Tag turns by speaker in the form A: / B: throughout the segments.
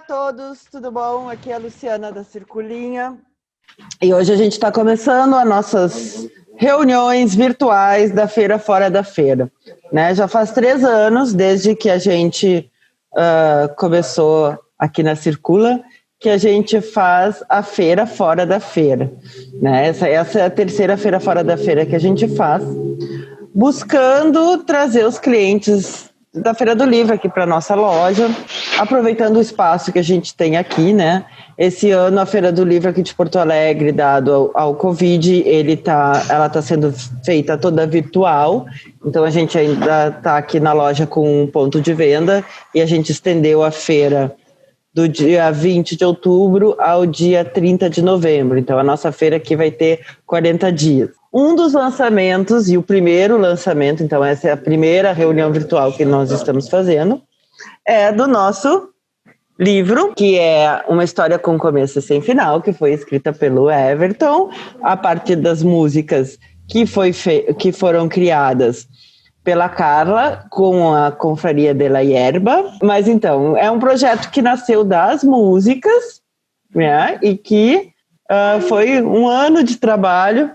A: todos, tudo bom? Aqui é a Luciana da Circulinha e hoje a gente está começando as nossas reuniões virtuais da Feira Fora da Feira, né? Já faz 3 anos desde que a gente começou aqui na Circula, que a gente faz a Feira Fora da Feira, né? Essa é a terceira Feira Fora da Feira que a gente faz, buscando trazer os clientes da Feira do Livro aqui para nossa loja, aproveitando o espaço que a gente tem aqui, né? Esse ano a Feira do Livro aqui de Porto Alegre, dado ao Covid, ela está sendo feita toda virtual, então a gente ainda está aqui na loja com um ponto de venda e a gente estendeu a feira do dia 20 de outubro ao dia 30 de novembro, então a nossa feira aqui vai ter 40 dias. Um dos lançamentos, e o primeiro lançamento, então essa é a primeira reunião virtual que nós estamos fazendo, é do nosso livro, que é uma história com começo e sem final, que foi escrita pelo Everton, a partir das músicas que foram criadas pela Carla, com a Confraria de la Hierba. Mas então, é um projeto que nasceu das músicas, né, e que foi um ano de trabalho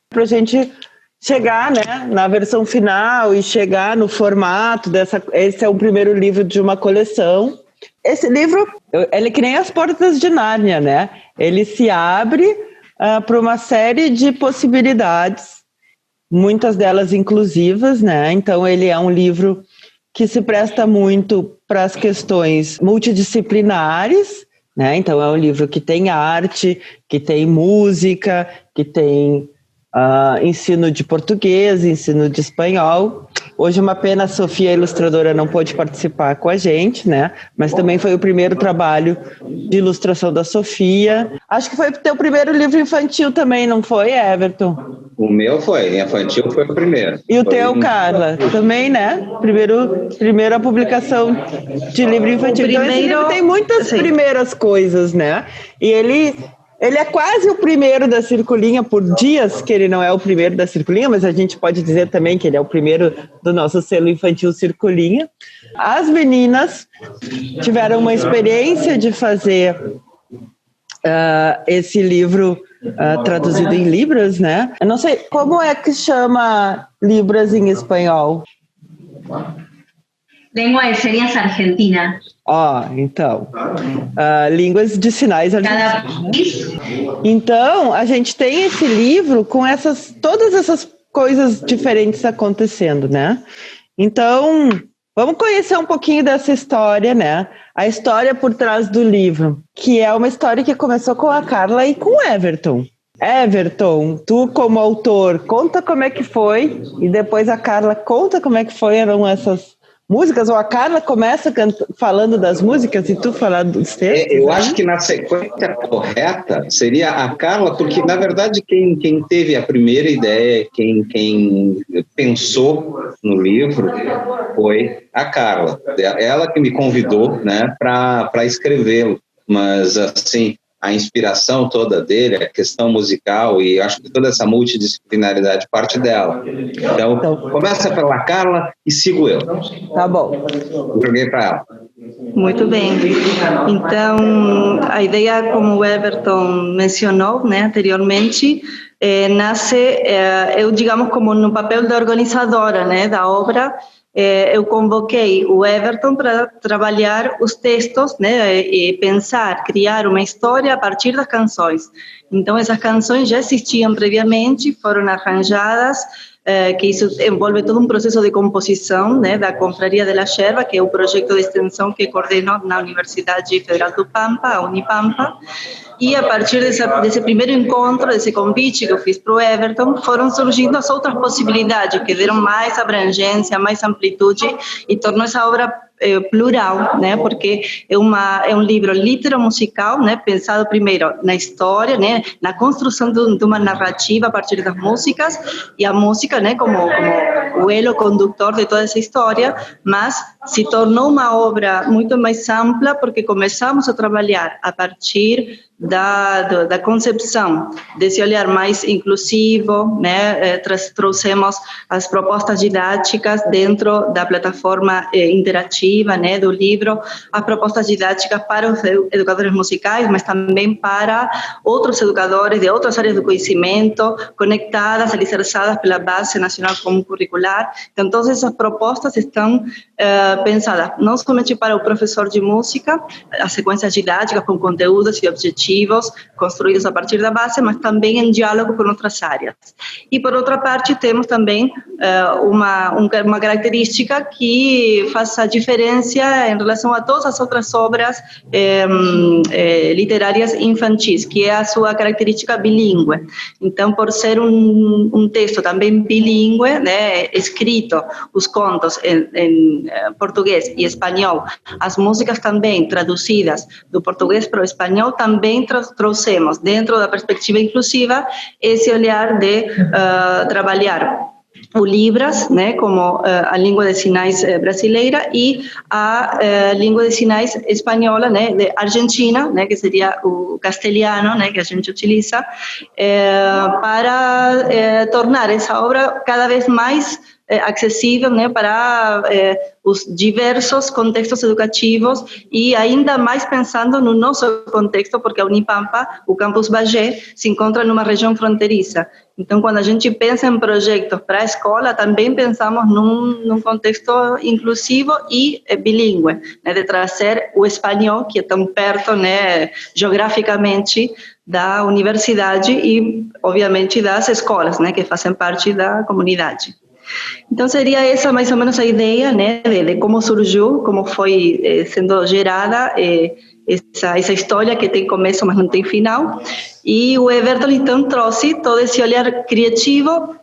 A: para a gente chegar, né, na versão final e chegar no formato dessa. Esse é o primeiro livro de uma coleção. Esse livro, ele é que nem as portas de Nárnia, né? Ele se abre para uma série de possibilidades, muitas delas inclusivas, né? Então ele é um livro que se presta muito para as questões multidisciplinares, né? Então é um livro que tem arte, que tem música, que tem ensino de português, ensino de espanhol. Hoje, uma pena, a Sofia, a ilustradora, não pôde participar com a gente, né? Mas também foi o primeiro trabalho de ilustração da Sofia. Acho que foi o teu primeiro livro infantil também, não foi, Everton?
B: O meu foi, infantil foi o primeiro.
A: E o teu, Carla, também, né? Primeira publicação de livro infantil. Então, esse livro tem muitas primeiras coisas, né? E ele é quase o primeiro da Circulinha, por dias que ele não é o primeiro da Circulinha, mas a gente pode dizer também que ele é o primeiro do nosso selo infantil Circulinha. As meninas tiveram uma experiência de fazer esse livro traduzido em Libras, né? Eu não sei, como é que chama Libras em espanhol?
C: Lengua de señas argentina.
A: Então, línguas de sinais argentinas. Então, a gente tem esse livro com todas essas coisas diferentes acontecendo, né? Então, vamos conhecer um pouquinho dessa história, né? A história por trás do livro, que é uma história que começou com a Carla e com o Everton. Everton, tu como autor, conta como é que foi, e depois a Carla conta como é que foram essas músicas, ou a Carla começa falando das músicas e tu falando dos textos?
B: Eu acho que na sequência correta seria a Carla, porque na verdade quem teve a primeira ideia, quem pensou no livro foi a Carla. Ela que me convidou, né, para escrevê-lo, mas assim, a inspiração toda dele, a questão musical e acho que toda essa multidisciplinaridade parte dela. Então começa pela Carla e sigo eu.
A: Tá bom.
B: Joguei para ela.
D: Muito bem. Então, a ideia, como o Everton mencionou, né, anteriormente, nasce, eu digamos, como no papel da organizadora, né, da obra. Eu convoquei o Everton para trabalhar os textos, né, e pensar, criar uma história a partir das canções. Então, essas canções já existiam previamente, foram arranjadas, que isso envolve todo um processo de composição, né, da Confraria de la Hierba, que é o projeto de extensão que coordeno na Universidade Federal do Pampa, a Unipampa. E a partir desse primeiro encontro, desse convite que eu fiz para o Everton, foram surgindo as outras possibilidades que deram mais abrangência, mais amplitude e tornou essa obra plural, né? Porque é um livro litero-musical, né? Pensado primeiro na história, né? Na construção de uma narrativa a partir das músicas e a música, né? Como o elo condutor de toda essa história, mas se tornou uma obra muito mais ampla porque começamos a trabalhar a partir da concepção desse olhar mais inclusivo, né? Trouxemos as propostas didáticas dentro da plataforma interativa, né, do livro, as propostas didáticas para os educadores musicais, mas também para outros educadores de outras áreas do conhecimento, conectadas, alicerçadas pela Base Nacional Comum Curricular. Então, todas essas propostas estão pensadas não somente para o professor de música, as sequências didáticas com conteúdos e objetivos construídos a partir da base, mas também em diálogo com outras áreas. E, por outra parte, temos também uma característica que faz a diferença em relação a todas as outras obras literárias infantis, que é a sua característica bilíngue. Então, por ser um texto também bilíngue, né, escrito, os contos em português e espanhol, as músicas também traduzidas do português para o espanhol, também trouxemos, dentro da perspectiva inclusiva, esse olhar de trabalhar o Libras, né, como a língua de sinais brasileira, e a língua de sinais espanhola, né, de Argentina, né, que seria o castelhano, né, que a gente utiliza, para tornar essa obra cada vez mais acessível, né, para os diversos contextos educativos e ainda mais pensando no nosso contexto, porque a Unipampa, o Campus Bagé, se encontra numa região fronteiriça. Então, quando a gente pensa em projetos para a escola, também pensamos num contexto inclusivo e bilíngue, né, de trazer o espanhol, que é tão perto, né, geograficamente, da universidade e, obviamente, das escolas, né, que fazem parte da comunidade. Então, seria essa mais ou menos a ideia, né, de como surgiu, como foi sendo gerada essa história que tem começo, mas não tem final. E o Everton, então, trouxe todo esse olhar criativo,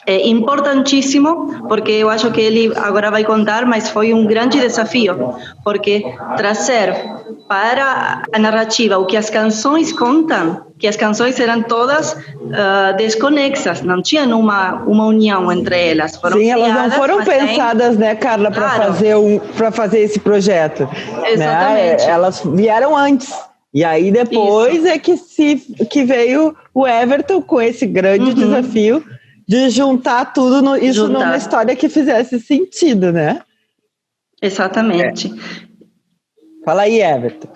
D: importantíssimo, porque eu acho que ele agora vai contar, mas foi um grande desafio, porque trazer para a narrativa o que as canções contam, que as canções eram todas desconexas, não tinham uma união entre elas. Foram
A: Sim, elas não foram pensadas, né, Carla, para fazer esse projeto.
D: Exatamente.
A: Né? Elas vieram antes. E aí depois
D: Isso.
A: que veio o Everton com esse grande desafio de juntar tudo numa história que fizesse sentido, né?
D: Exatamente.
A: Fala aí, Everton.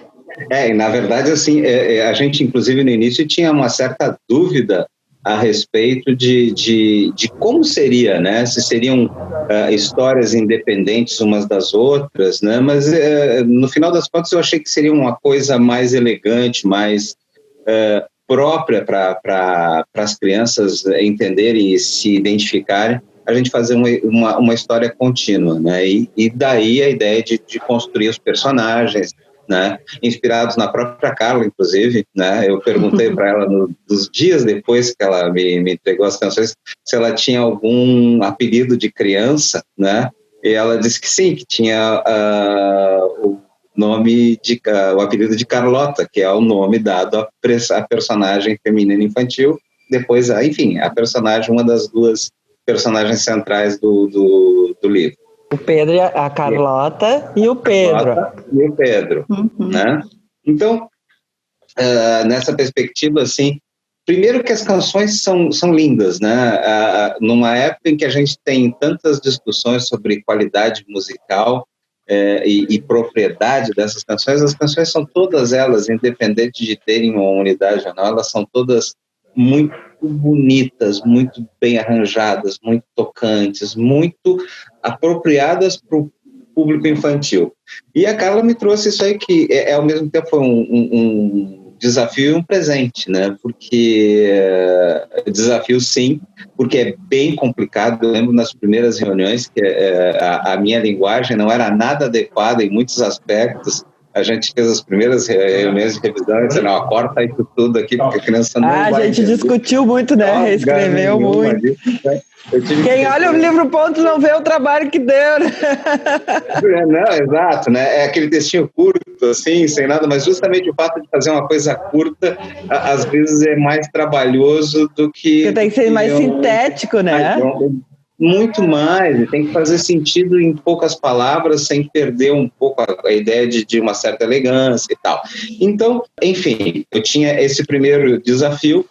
B: E na verdade, assim, a gente, inclusive, no início tinha uma certa dúvida a respeito de como seria, né? Se seriam histórias independentes umas das outras, né? Mas, no final das contas, eu achei que seria uma coisa mais elegante, mais própria para as crianças entenderem e se identificarem, a gente fazer uma história contínua, né? E daí a ideia de construir os personagens, né? Inspirados na própria Carla, inclusive, né? Eu perguntei para ela nos dias depois que ela me entregou as canções se ela tinha algum apelido de criança, né? E ela disse que sim, que tinha o apelido de Carlota, que é o nome dado à personagem feminina infantil, depois, enfim, a personagem, uma das duas personagens centrais do livro.
A: O Pedro, a Carlota e o Pedro.
B: Né? Então, nessa perspectiva, assim, primeiro que as canções são lindas, né? Numa época em que a gente tem tantas discussões sobre qualidade musical e propriedade dessas canções, as canções são todas elas, independente de terem uma unidade ou não, elas são todas muito bonitas, muito bem arranjadas, muito tocantes, muito apropriadas para o público infantil. E a Carla me trouxe isso aí que ao mesmo tempo foi um desafio e um presente, né? Porque desafio sim, porque é bem complicado. Eu lembro nas primeiras reuniões que a minha linguagem não era nada adequada em muitos aspectos. A gente fez as primeiras reuniões de revisão e disse, não, corta isso tudo aqui, porque a criança não vai
A: a gente
B: entender.
A: Discutiu muito, né? Reescreveu muito. Quem olha o livro ponto não vê o trabalho que deu, né?
B: Não, exato, né? É aquele textinho curto, assim, sem nada, mas justamente o fato de fazer uma coisa curta, às vezes é mais trabalhoso do que...
A: Porque tem que ser mais sintético, né?
B: muito mais, e tem que fazer sentido em poucas palavras, sem perder um pouco a ideia de uma certa elegância e tal. Então, enfim, eu tinha esse primeiro desafio,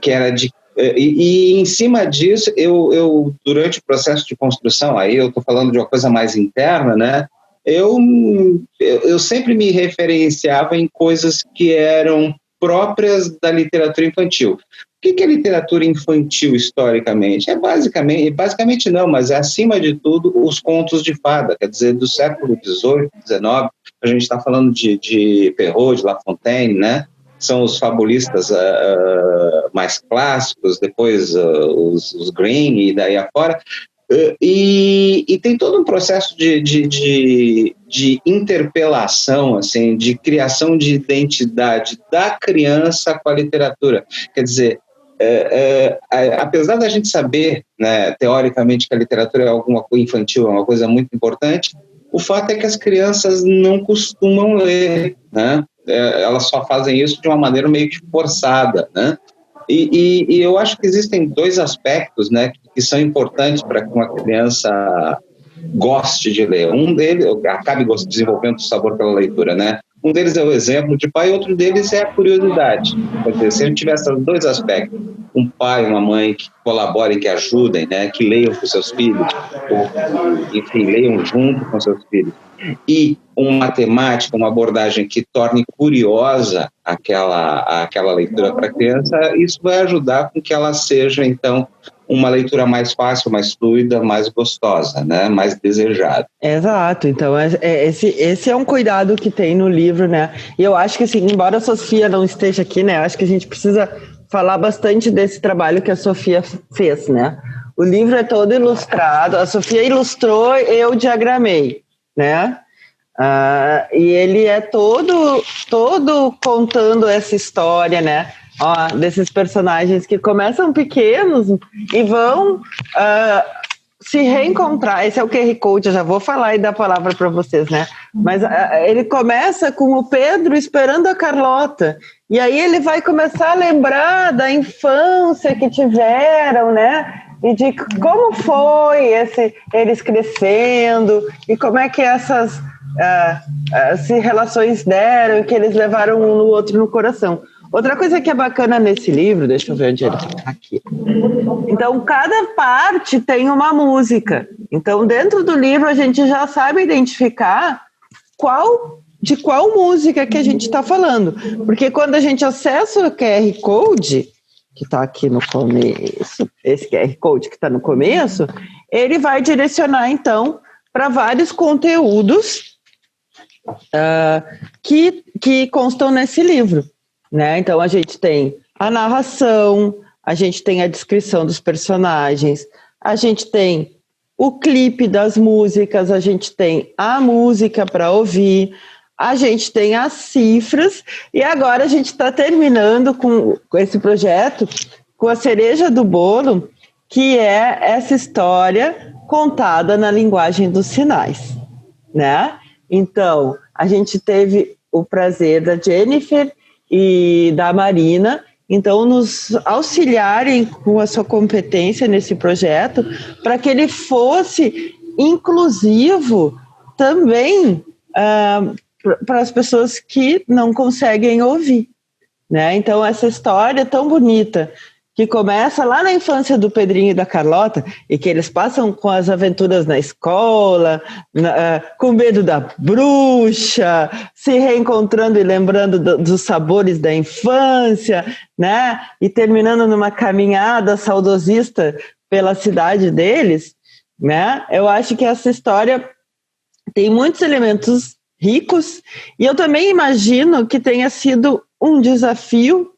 B: que era de... E em cima disso, eu, durante o processo de construção, aí eu estou falando de uma coisa mais interna, né? Eu sempre me referenciava em coisas que eram próprias da literatura infantil. O que é literatura infantil historicamente? É basicamente não, mas é acima de tudo os contos de fada, quer dizer, do século XVIII, XIX, a gente está falando de Perrault, de La Fontaine, né? São os fabulistas mais clássicos, depois os Grimm e daí afora. E tem todo um processo de interpelação, assim, de criação de identidade da criança com a literatura. Quer dizer, apesar da gente saber, né, teoricamente, que a literatura é alguma coisa infantil, é uma coisa muito importante, o fato é que as crianças não costumam ler, né? Elas só fazem isso de uma maneira meio que forçada, né? E eu acho que existem dois aspectos, né, que são importantes para que uma criança goste de ler. Um deles, acabe desenvolvendo o sabor pela leitura, né? Um deles é o exemplo de pai, outro deles é a curiosidade. Quer dizer, se a gente tiver esses dois aspectos, um pai e uma mãe que colaborem, que ajudem, né, que leiam com seus filhos, ou, enfim, leiam junto com seus filhos, e uma temática, uma abordagem que torne curiosa aquela leitura para a criança, isso vai ajudar com que ela seja, então, uma leitura mais fácil, mais fluida, mais gostosa, né? Mais desejada.
A: Exato, então esse é um cuidado que tem no livro, né? E eu acho que, assim, embora a Sofia não esteja aqui, né? Acho que a gente precisa falar bastante desse trabalho que a Sofia fez, né? O livro é todo ilustrado, a Sofia ilustrou, eu diagramei, né? E ele é todo contando essa história, né? Ó, desses personagens que começam pequenos e vão se reencontrar. Esse é o QR Code, eu já vou falar e dar a palavra para vocês, né? Mas ele começa com o Pedro esperando a Carlota, e aí ele vai começar a lembrar da infância que tiveram, né? E de como foi eles crescendo, e como é que essas relações deram, que eles levaram um no outro no coração. Outra coisa que é bacana nesse livro, deixa eu ver onde ele está aqui. Então, cada parte tem uma música. Então, dentro do livro, a gente já sabe identificar de qual música que a gente está falando. Porque quando a gente acessa o QR Code, que está aqui no começo, esse QR Code que está no começo, ele vai direcionar, então, para vários conteúdos que constam nesse livro. Né? Então, a gente tem a narração, a gente tem a descrição dos personagens, a gente tem o clipe das músicas, a gente tem a música para ouvir, a gente tem as cifras, e agora a gente está terminando com esse projeto, com a cereja do bolo, que é essa história contada na linguagem dos sinais, né? Então, a gente teve o prazer da Jennifer e da Marina, então, nos auxiliarem com a sua competência nesse projeto, para que ele fosse inclusivo também para as pessoas que não conseguem ouvir, né? Então, essa história tão bonita, que começa lá na infância do Pedrinho e da Carlota, e que eles passam com as aventuras na escola, com medo da bruxa, se reencontrando e lembrando dos sabores da infância, né? E terminando numa caminhada saudosista pela cidade deles, né? Eu acho que essa história tem muitos elementos ricos, e eu também imagino que tenha sido um desafio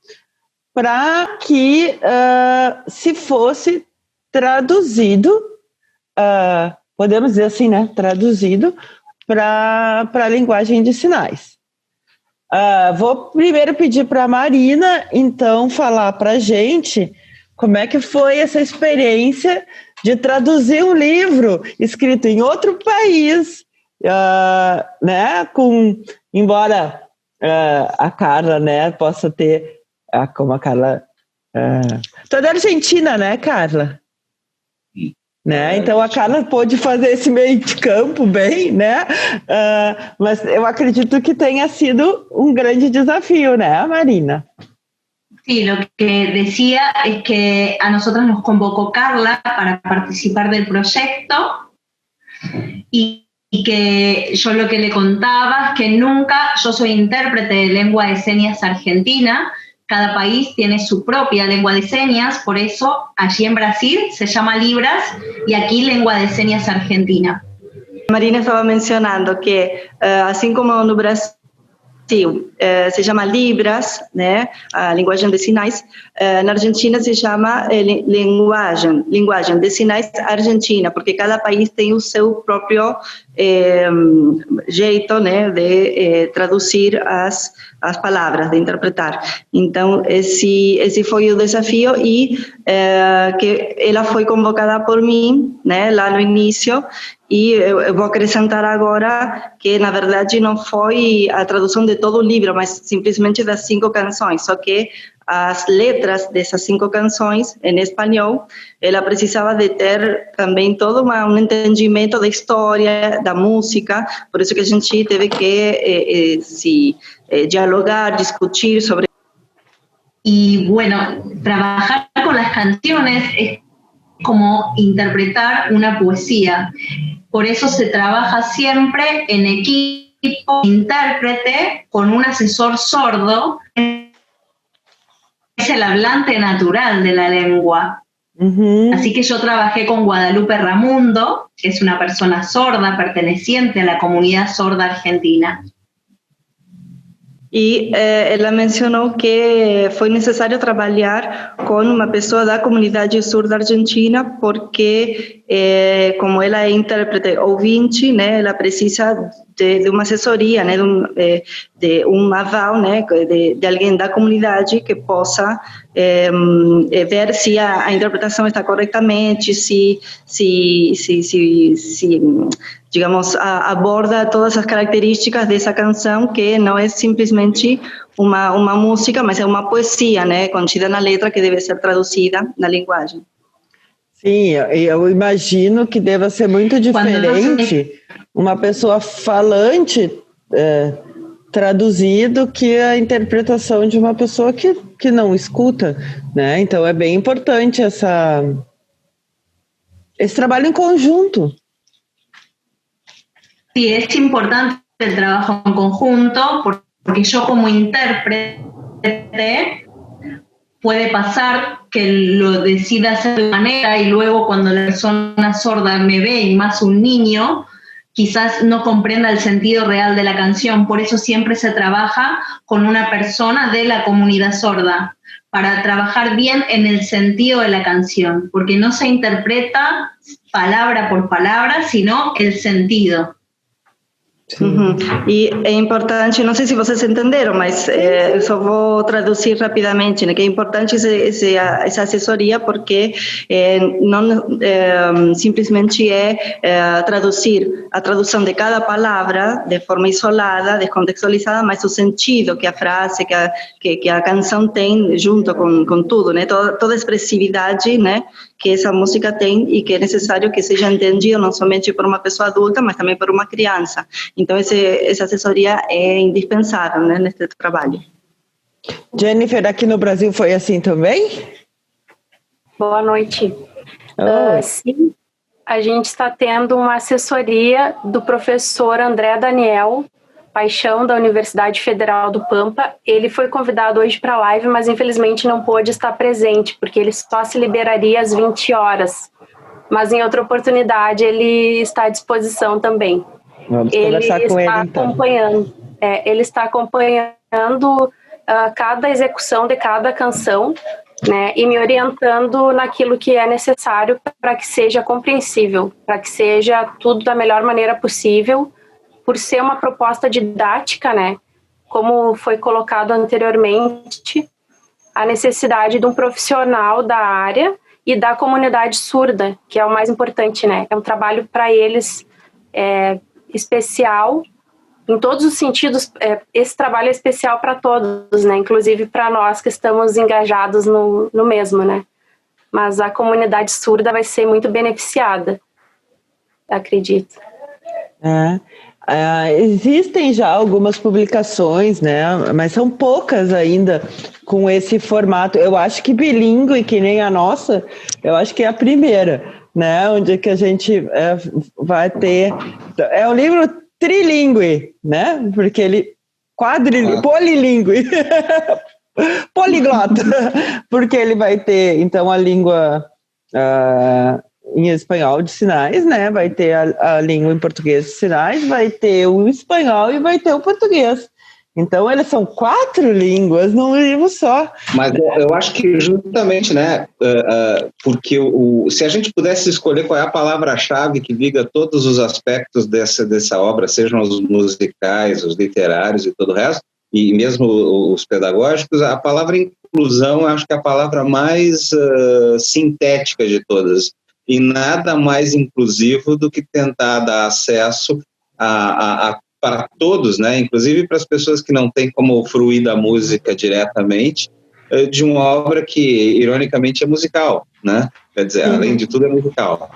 A: para que se fosse traduzido, podemos dizer assim, né? Traduzido para a linguagem de sinais. Vou primeiro pedir para a Marina, então, falar para a gente como é que foi essa experiência de traduzir um livro escrito em outro país, né? Embora a Carla, né, possa ter... como a Carla... Tu é da Argentina, né, Carla?
B: Sim.
A: né? Então a Carla pôde fazer esse meio de campo bem, né? Mas eu acredito que tenha sido um grande desafio, né, Marina?
C: Sí, lo que decía es que a nosotros nos convocó Carla para participar del proyecto y que yo lo que le contaba es que nunca, yo soy intérprete de lengua de señas argentina, cada país tiene su propia lengua de señas, por eso allí en Brasil se llama Libras y aquí lengua de señas argentina.
D: Marina estava mencionando que, assim como no Brasil se chama Libras, né, a linguagem de sinais, na Argentina se chama linguagem de sinais argentina, porque cada país tem o seu próprio jeito, né, de traduzir as palavras, de interpretar. Então, esse foi o desafio e que ela foi convocada por mim, né, lá no início, e eu vou acrescentar agora que, na verdade, não foi a tradução de todo o livro, mas simplesmente das 5 canções, só que as letras dessas 5 canções em espanhol, ela precisava de ter também todo um entendimento da história, da música, por isso que a gente teve que dialogar, discutir sobre.
C: Y bueno, trabajar con las canciones es como interpretar una poesía. Por eso se trabaja siempre en equipo, intérprete, con un asesor sordo, es el hablante natural de la lengua. Uh-huh. Así que yo trabajé con Guadalupe Ramundo, que es una persona sorda perteneciente a la comunidad sorda argentina.
D: E ela mencionou que foi necessário trabalhar com uma pessoa da comunidade surda argentina, porque como ela é intérprete ouvinte, né, ela precisa de uma assessoria, né, de um aval, né, de alguém da comunidade que possa ver se a interpretação está corretamente, se digamos, aborda todas as características dessa canção, que não é simplesmente uma música, mas é uma poesia, né, contida na letra, que deve ser traduzida na linguagem.
A: Sim, eu imagino que deva ser muito diferente uma pessoa falante traduzido que a interpretação de uma pessoa que não escuta, né? Então é bem importante esse trabalho em conjunto.
C: Sí, es importante el trabajo en conjunto, porque yo como intérprete puede pasar que lo decida hacer de manera y luego cuando la persona sorda me ve, y más un niño, quizás no comprenda el sentido real de la canción. Por eso siempre se trabaja con una persona de la comunidad sorda, para trabajar bien en el sentido de la canción, porque no se interpreta palabra por palabra, sino el sentido.
D: Uhum. E é importante, não sei se vocês entenderam, mas eu só vou traduzir rapidamente, né, que é importante essa assessoria, porque não simplesmente traduzir a tradução de cada palavra de forma isolada, descontextualizada, mas o sentido que a frase, que a canção tem junto com tudo, né, toda a expressividade, né, que essa música tem e que é necessário que seja entendido não somente por uma pessoa adulta, mas também por uma criança. Então, essa assessoria é indispensável, né, nesse trabalho.
A: Jennifer, aqui no Brasil foi assim também?
E: Boa noite. Sim, a gente está tendo uma assessoria do professor André Daniel Paixão, da Universidade Federal do Pampa. Ele foi convidado hoje para a live, mas infelizmente não pôde estar presente, porque ele só se liberaria às 20 horas. Mas em outra oportunidade ele está à disposição também.
A: Vamos conversar com ele, então.
E: Ele está acompanhando cada execução de cada canção, né, e me orientando naquilo que é necessário para que seja compreensível, para que seja tudo da melhor maneira possível, por ser uma proposta didática, né, como foi colocado anteriormente, a necessidade de um profissional da área e da comunidade surda, que é o mais importante, né, é um trabalho para eles especial, em todos os sentidos. Esse trabalho é especial para todos, né, inclusive para nós que estamos engajados no mesmo, né. mas a comunidade surda vai ser muito beneficiada, acredito.
A: Existem já algumas publicações, né, mas são poucas ainda com esse formato. Eu acho que bilíngue, que nem a nossa, eu acho que é a primeira, né, onde que a gente vai ter... É um livro trilíngue, né, porque ele... Polilíngue, poliglota, porque ele vai ter, então, a língua... em espanhol de sinais, né? Vai ter a língua em português de sinais, vai ter o espanhol e vai ter o português. Então, eles são 4 línguas num livro só.
B: Mas eu acho que justamente, né? Porque se a gente pudesse escolher qual é a palavra-chave que liga todos os aspectos dessa obra, sejam os musicais, os literários e todo o resto, e mesmo os pedagógicos, a palavra inclusão, eu acho que é a palavra mais sintética de todas. E nada mais inclusivo do que tentar dar acesso para todos, né? Inclusive para as pessoas que não têm como fruir da música diretamente, de uma obra que, ironicamente, é musical, né? Quer dizer, além de tudo, é musical.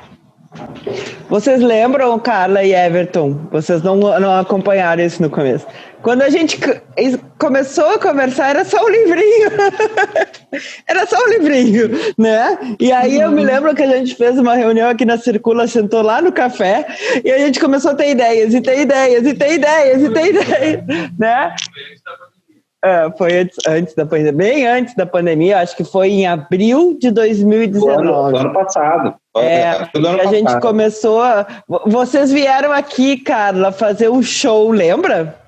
A: Vocês lembram, Carla e Everton? Vocês não acompanharam isso no começo. Quando a gente começou a conversar, era só um livrinho. Era só um livrinho, né? E aí eu me lembro que a gente fez uma reunião aqui na Circula, sentou lá no café, e a gente começou a ter ideias, né? Foi antes da pandemia, bem antes da pandemia, acho que foi em abril de 2019.
B: Do ano passado.
A: A gente começou Vocês vieram aqui, Carla, fazer um show, lembra?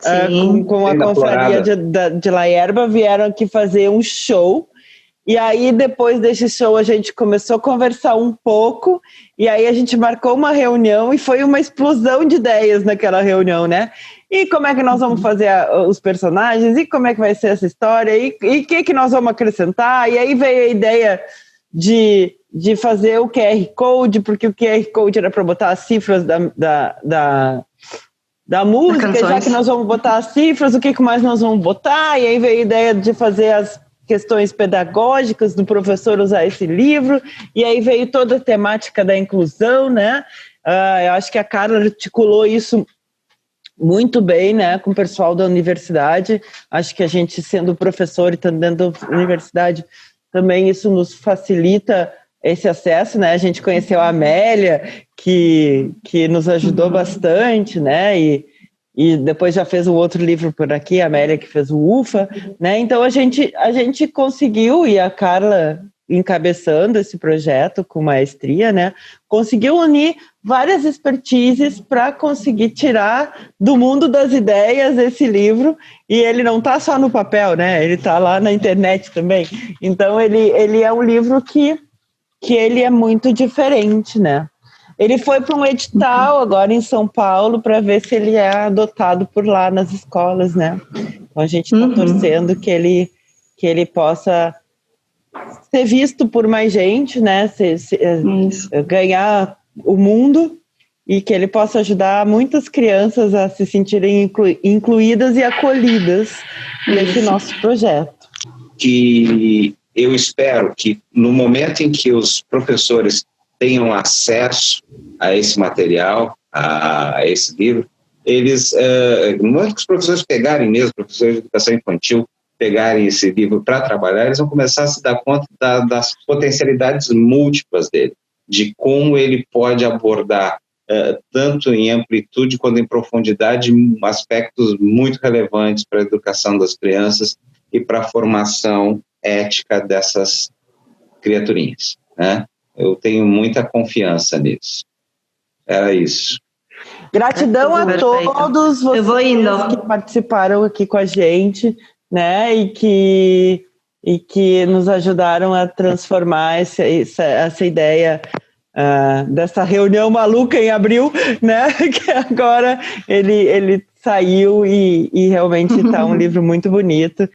D: Sim.
A: Com a confraria de Laierba, vieram aqui fazer um show, e aí depois desse show a gente começou a conversar um pouco, e aí a gente marcou uma reunião, e foi uma explosão de ideias naquela reunião, né? E como é que nós vamos fazer os personagens, e como é que vai ser essa história, e o que nós vamos acrescentar, e aí veio a ideia de fazer o QR Code, porque o QR Code era para botar as cifras da música, já que nós vamos botar as cifras, o que mais nós vamos botar, e aí veio a ideia de fazer as questões pedagógicas do professor usar esse livro, e aí veio toda a temática da inclusão, né? Eu acho que a Carla articulou isso muito bem, né, com o pessoal da universidade. Acho que a gente, sendo professor e estando dentro da universidade, também isso nos facilita esse acesso, né? A gente conheceu a Amélia, que nos ajudou bastante, né? E depois já fez um outro livro por aqui, a Amélia, que fez o UFA, né? Então a gente conseguiu, e a Carla encabeçando esse projeto com maestria, né? Conseguiu unir várias expertises para conseguir tirar do mundo das ideias esse livro, e ele não está só no papel, né? Ele está lá na internet também. Então ele é um livro que ele é muito diferente, né? Ele foi para um edital agora em São Paulo para ver se ele é adotado por lá nas escolas, né? Então a gente está torcendo que ele possa ser visto por mais gente, né? Ganhar o mundo, e que ele possa ajudar muitas crianças a se sentirem incluídas e acolhidas nesse nosso projeto.
B: Que eu espero que no momento em que os professores tenham acesso a esse material, a esse livro, eles, no momento que os professores pegarem mesmo, professores de educação infantil, pegarem esse livro para trabalhar, eles vão começar a se dar conta das potencialidades múltiplas dele, de como ele pode abordar, tanto em amplitude quanto em profundidade, aspectos muito relevantes para a educação das crianças e para a formação ética dessas criaturinhas, né? Eu tenho muita confiança nisso. Era isso.
A: Gratidão a todos vocês que participaram aqui com a gente, né? E que nos ajudaram a transformar essa ideia dessa reunião maluca em abril, né? Que agora ele saiu e realmente está um livro muito bonito.